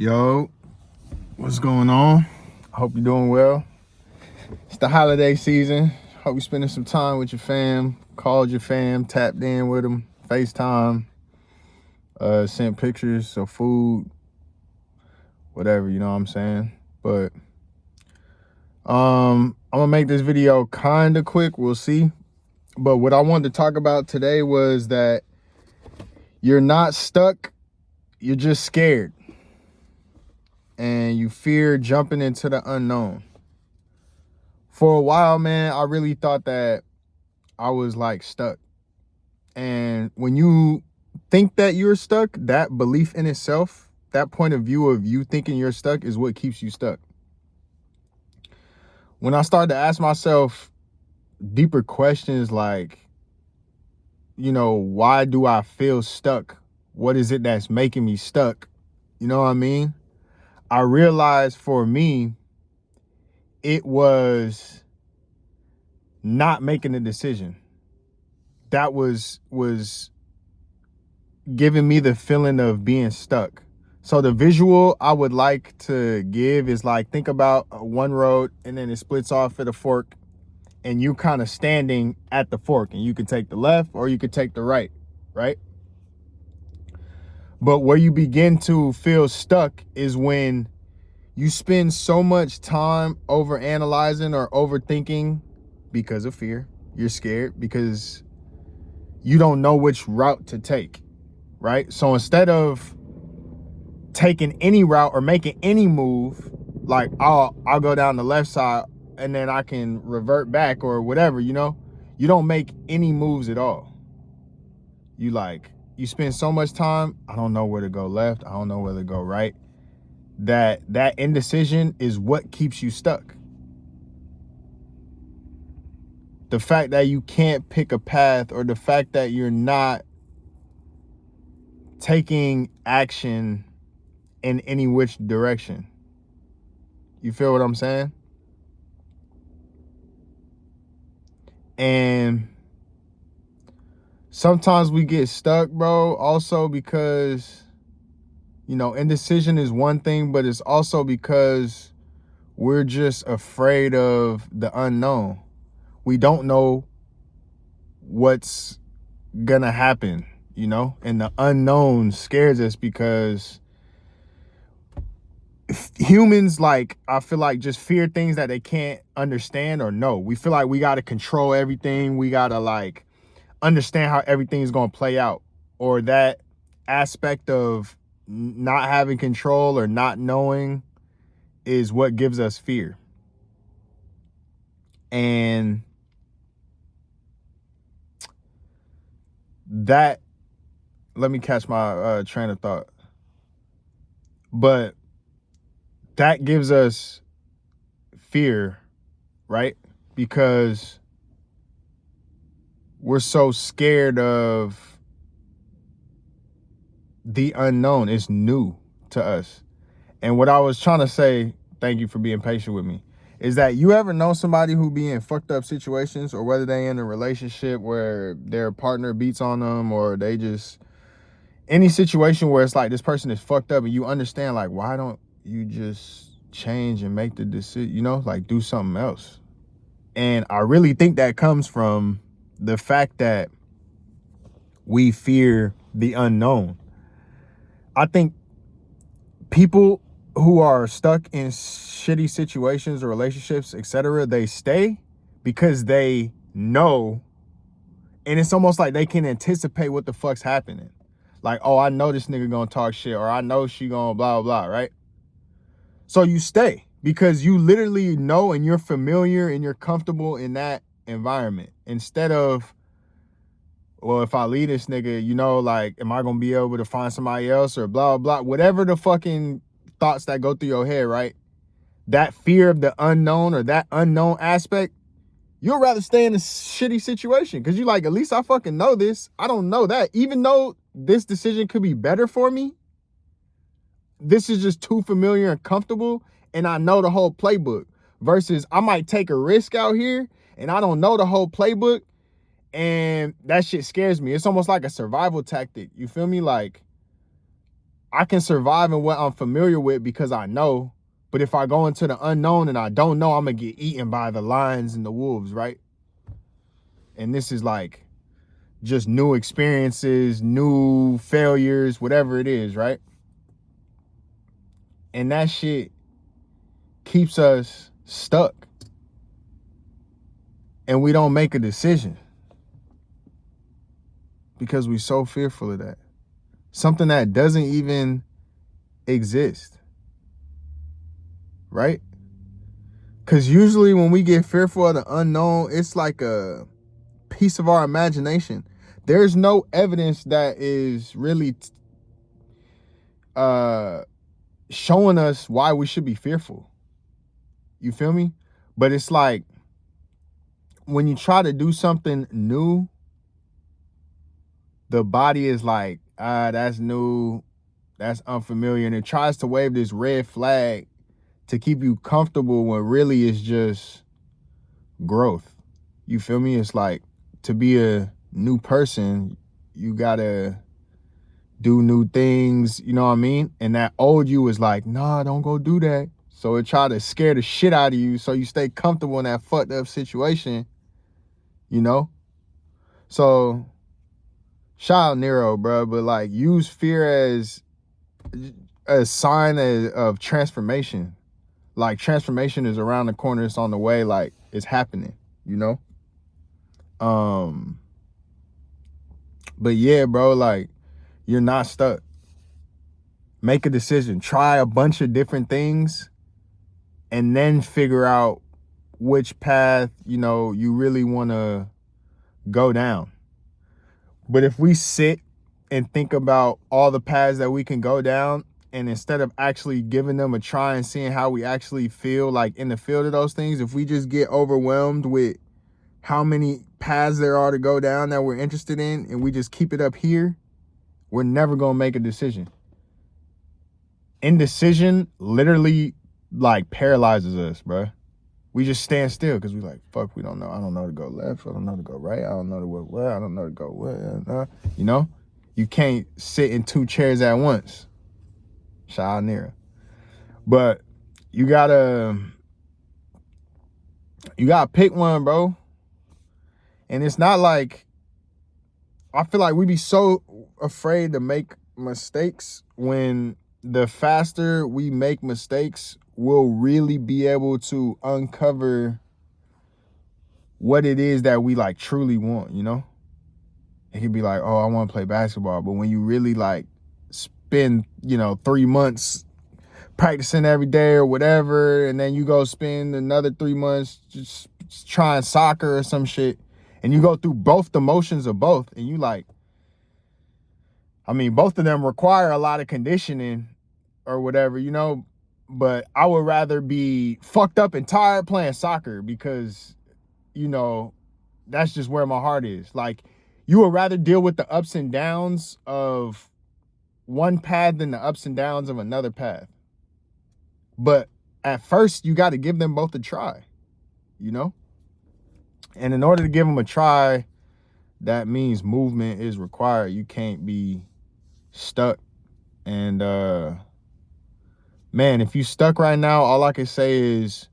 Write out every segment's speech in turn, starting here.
Yo, what's going on? I hope you're doing well. It's the holiday season. Hope you're spending some time with your fam. Called your fam, tapped in with them, FaceTime, sent pictures of food, whatever, you know what I'm saying? But I'm gonna make this video kind of quick, we'll see. But what I wanted to talk about today was that you're not stuck, you're just scared. And you fear jumping into the unknown. For a while, man, I really thought that I was like stuck. And when you think that you're stuck, that belief in itself, that point of view of you thinking you're stuck is what keeps you stuck. When I started to ask myself deeper questions like, why do I feel stuck? What is it that's making me stuck? You know what I mean? I realized for me, it was not making a decision. That was giving me the feeling of being stuck. So the visual I would like to give is like, think about one road and then it splits off at a fork and you kind of standing at the fork, and you can take the left or you could take the right? But where you begin to feel stuck is when you spend so much time over analyzing or overthinking because of fear. You're scared because you don't know which route to take, right? So instead of taking any route or making any move, like I'll go down the left side and then I can revert back or whatever, you don't make any moves at all. You spend so much time, I don't know where to go left, I don't know where to go right. That indecision is what keeps you stuck. The fact that you can't pick a path, or the fact that you're not taking action in any which direction. You feel what I'm saying? And sometimes we get stuck, bro, also because, indecision is one thing, but it's also because we're just afraid of the unknown. We don't know what's gonna happen, and the unknown scares us because humans, like, I feel like, just fear things that they can't understand or know. We feel like we got to control everything. We got to like understand how everything's going to play out, or that aspect of not having control or not knowing is what gives us fear. And that, let me catch my train of thought. But that gives us fear, right? Because we're so scared of the unknown. It's new to us. And what I was trying to say, thank you for being patient with me, is that you ever know somebody who be in fucked up situations, or whether they in a relationship where their partner beats on them, or they just, any situation where it's like this person is fucked up and you understand, like, why don't you just change and make the decision, like do something else? And I really think that comes from the fact that we fear the unknown. I think people who are stuck in shitty situations or relationships, etc., they stay because they know, and it's almost like they can anticipate what the fuck's happening. Like, oh, I know this nigga gonna talk shit, or I know she gonna blah, blah, right? So you stay because you literally know and you're familiar and you're comfortable in that environment, instead of, well, if I leave this nigga, like, am I gonna be able to find somebody else, or blah, blah, whatever the fucking thoughts that go through your head, right? That fear of the unknown, or that unknown aspect, you'll rather stay in a shitty situation because you like, at least I fucking know this. I don't know that. Even though this decision could be better for me, this is just too familiar and comfortable, and I know the whole playbook. Versus I might take a risk out here and I don't know the whole playbook, and that shit scares me. It's almost like a survival tactic. You feel me? Like, I can survive in what I'm familiar with because I know. But if I go into the unknown and I don't know, I'm going to get eaten by the lions and the wolves, right? And this is like just new experiences, new failures, whatever it is, right? And that shit keeps us stuck. And we don't make a decision because we're so fearful of that. Something that doesn't even exist, right? Because usually when we get fearful of the unknown, it's like a piece of our imagination. There's no evidence that is really showing us why we should be fearful. You feel me? But it's like when you try to do something new, the body is like, that's new, that's unfamiliar, and it tries to wave this red flag to keep you comfortable when really it's just growth. You feel me? It's like to be a new person, you gotta do new things, you know what I mean? And that old you is like, nah, don't go do that. So it try to scare the shit out of you so you stay comfortable in that fucked up situation, you know? So shout out Nero, bro, but like use fear as a sign of transformation. Like transformation is around the corner, it's on the way, like it's happening, you know? But yeah, bro, like you're not stuck. Make a decision. Try a bunch of different things and then figure out which path, you know, you really want to go down. But if we sit and think about all the paths that we can go down, and instead of actually giving them a try and seeing how we actually feel like in the field of those things, if we just get overwhelmed with how many paths there are to go down that we're interested in and we just keep it up here, we're never going to make a decision. Indecision literally like paralyzes us, bro. We just stand still because we like, fuck, we don't know. I don't know to go left. I don't know to go right. I don't know to go where. I don't know to go where. You know? You can't sit in two chairs at once. Shout out Nira. But you gotta pick one, bro. And it's not like, I feel like we be so afraid to make mistakes when the faster we make mistakes, we'll really be able to uncover what it is that we like truly want, you know? It could be like, oh, I want to play basketball. But when you really like spend, 3 months practicing every day or whatever, and then you go spend another 3 months just trying soccer or some shit, and you go through both the motions of both, and you like, I mean, both of them require a lot of conditioning or whatever, but I would rather be fucked up and tired playing soccer because, that's just where my heart is. Like, you would rather deal with the ups and downs of one path than the ups and downs of another path. But at first, you got to give them both a try, And in order to give them a try, that means movement is required. You can't be stuck. And, man, if you stuck right now, all I can say is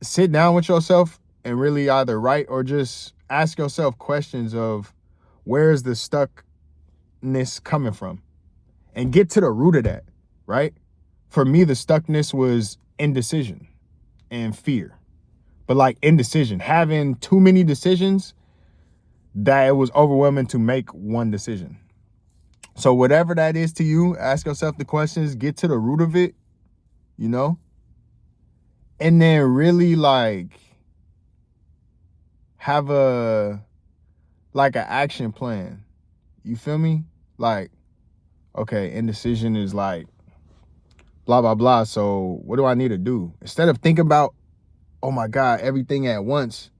sit down with yourself and really either write or just ask yourself questions of where is the stuckness coming from and get to the root of that, right? For me, the stuckness was indecision and fear. But like indecision, having too many decisions, that it was overwhelming to make one decision. So whatever that is to you, ask yourself the questions, get to the root of it, and then really like have an action plan. You feel me? Like, okay, indecision is like blah, blah, blah. So what do I need to do? Instead of thinking about, oh my God, everything at once,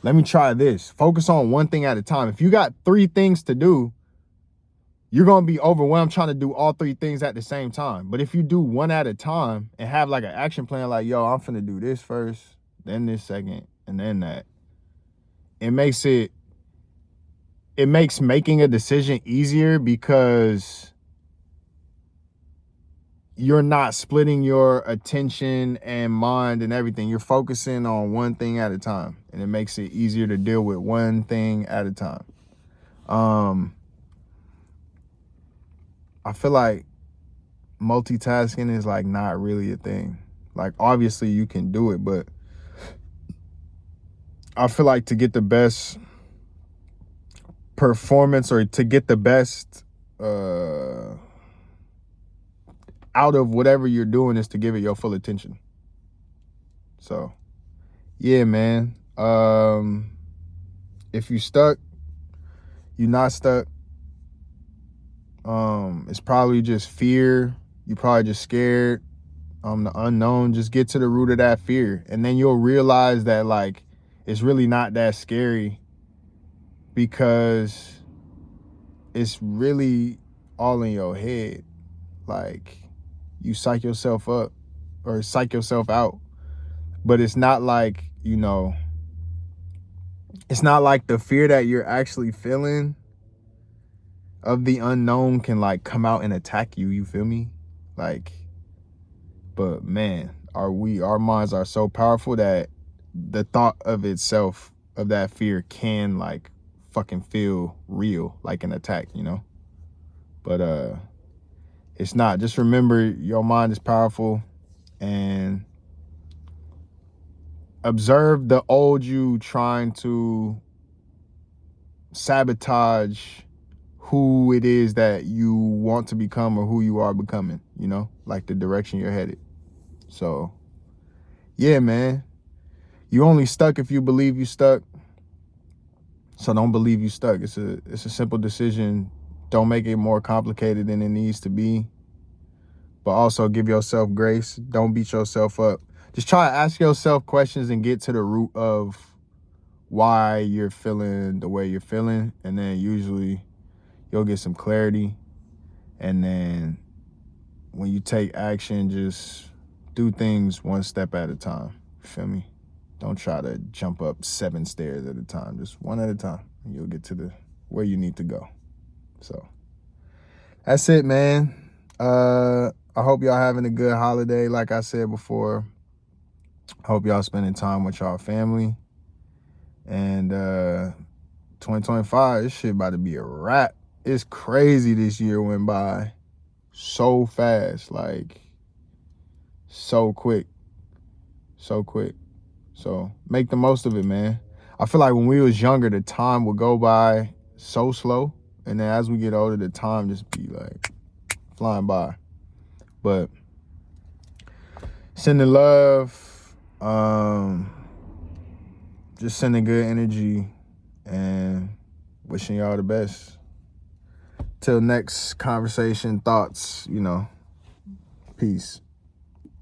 let me try this. Focus on one thing at a time. If you got 3 things to do, you're going to be overwhelmed trying to do all 3 things at the same time. But if you do one at a time and have like an action plan, like, yo, I'm finna do this first, then this second, and then that, it makes making a decision easier because you're not splitting your attention and mind and everything. You're focusing on one thing at a time, and it makes it easier to deal with one thing at a time. I feel like multitasking is like not really a thing. Like, obviously you can do it, but I feel like to get the best performance, or to get the best out of whatever you're doing, is to give it your full attention. So yeah, man. If you stuck, you're not stuck. It's probably just fear. You probably just scared. The unknown. Just get to the root of that fear, and then you'll realize that like it's really not that scary, because it's really all in your head. Like, you psych yourself up or psych yourself out, but it's not like, it's not like the fear that you're actually feeling of the unknown can like come out and attack you. You feel me? Like, but man, our minds are so powerful that the thought of itself, of that fear, can like fucking feel real, like an attack, But it's not. Just remember, your mind is powerful, and observe the old you trying to sabotage who it is that you want to become, or who you are becoming, like the direction you're headed. So yeah, man, you only stuck if you believe you stuck. So don't believe you stuck. It's a simple decision. Don't make it more complicated than it needs to be. But also give yourself grace. Don't beat yourself up. Just try to ask yourself questions and get to the root of why you're feeling the way you're feeling. And then usually you'll get some clarity. And then when you take action, just do things one step at a time. You feel me? Don't try to jump up 7 stairs at a time. Just one at a time. And you'll get to where you need to go. So that's it, man. I hope y'all having a good holiday. Like I said before, I hope y'all spending time with y'all family. And 2025, this shit about to be a wrap. It's crazy this year went by so fast, like so quick. So make the most of it, man. I feel like when we was younger, the time would go by so slow. And then as we get older, the time just be like flying by. But sending love, just sending good energy, and wishing y'all the best. Till next conversation, thoughts, peace.